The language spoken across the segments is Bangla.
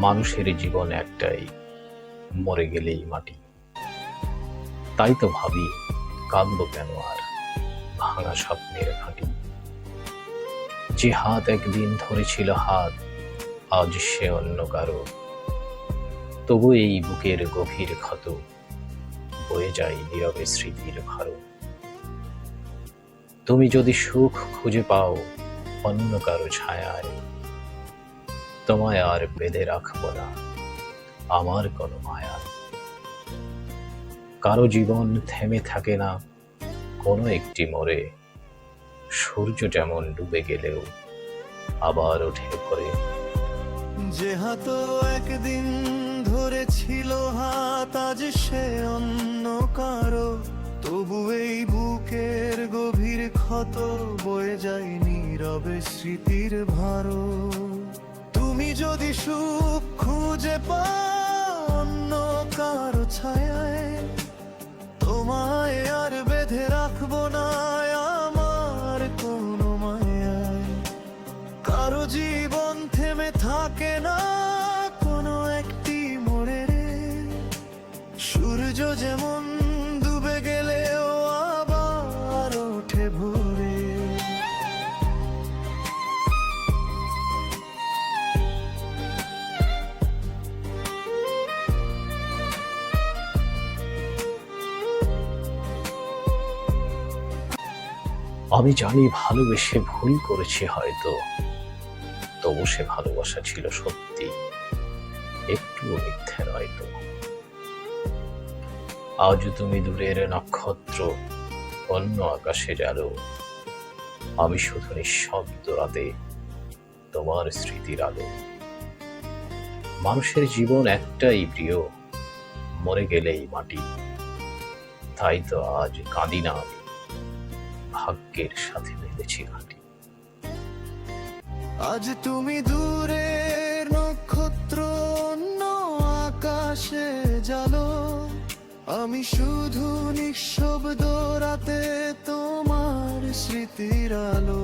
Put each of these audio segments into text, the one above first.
মানুষের জীবন একটাই, মরে গেলেই মাটি। তাই তো ভাবি, কাঁদবো কেন আর ভাঙা স্বপ্নের ঘাঁটি। যে হাত একদিন ধরেছিল হাত, আজ সে অন্য কারো। তবু এই বুকের গভীর ক্ষত বয়ে যায় নীরবে স্মৃতির ভারো। তুমি যদি সুখ খুঁজে পাও অন্য কারো ছায়ায়, তোমায় আর বেঁধে রাখবো না আমার কোনো মায়া। কারো জীবন থেমে থাকে না কোনো একটি মোড়ে, সূর্য যেমন ডুবে গেলেও আবার ওঠে ভোরে। যে হাত একদিন ধরেছিল হাত, আজ সে অন্য কারো। তবু এই বুকের গভীর ক্ষত বয়ে যায় নীরবে স্মৃতির ভারো। তুমি যদি সুখ খুঁজে পাও অন্য কারো ছায়ায়, তোমায় আর বেঁধে রাখবো না আমার কোনো মায়ায়। কারো জীবন থেমে থাকে না কোনো একটি মোড়ে রে, সূর্য যেমন ডুবে গেলেও আবার ওঠে ভোরে। আমি জানি ভালোবেসে ভুল করেছি হয়তো, তবু সে ভালোবাসা ছিল সত্যি, একটুও মিথ্যে নয়তো। আজ তুমি দূরের নক্ষত্র, অন্য আকাশে জালো। আমি শুধু নিঃশব্দ রাতে তোমার স্মৃতির আলো। মানুষের জীবন একটাই প্রিয়, মরে গেলেই মাটি। তাই তো আজ কাঁদি না আমি, ভাগ্যের সাথে বেঁধেছি ঘাঁটি। আজ তুমি দূরের নক্ষত্র, অন্য আকাশে জালো। আমি শুধু নিঃশব্দ রাতে তোমার স্মৃতির আলো।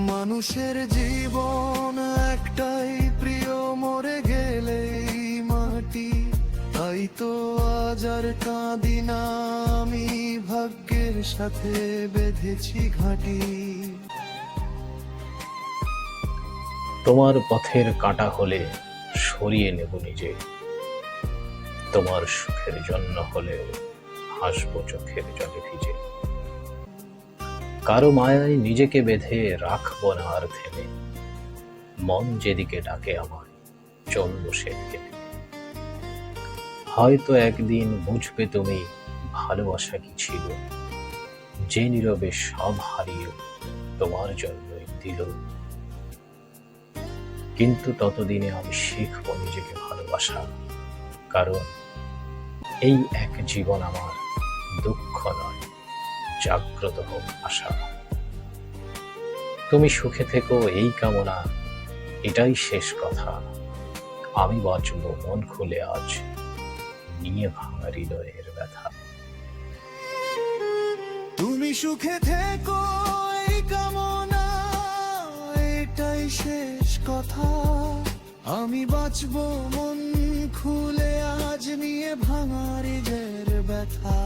মানুষের জীবন একটাই প্রিয়, মরে গেলেই মাটি। তাই তো আজ আর কাঁদি না আমি, ভাগ্যের সাথে বেঁধেছি ঘাঁটি। তোমার পথের কাঁটা হলে সরিয়ে নেব নিজে, তোমার সুখের জন্য হলেও হাসবো চোখের জলে ভিজে। কারো মায়ায় নিজেকে বেঁধে রাখবো না আর থেমে, মন যেদিকে ডাকে আমার চলবো সেদিকে। হয়তো একদিন বুঝবে তুমি ভালোবাসা কি ছিল, যে নীরবে সব হারিয়ে তোমার জন্যই দিল। কিন্তু ততদিনে আমি শিখবো নিজেকে ভালোবাসা, কারণ এই এক জীবন আমার দুঃখ নয়, জাগ্রত হোক আশা। তুমি সুখে থেকো এই কামনা, এটাই শেষ কথা। আমি বাঁচব মন খুলে আজ, নিয়ে ভাঙা হৃদয়ের ব্যথা। তুমি সুখে থেকো এই কামনা, এটাই শেষ কথা। আমি বাঁচব মন খুলে আজ, নিয়ে ভাঙা হৃদয়ের ব্যথা।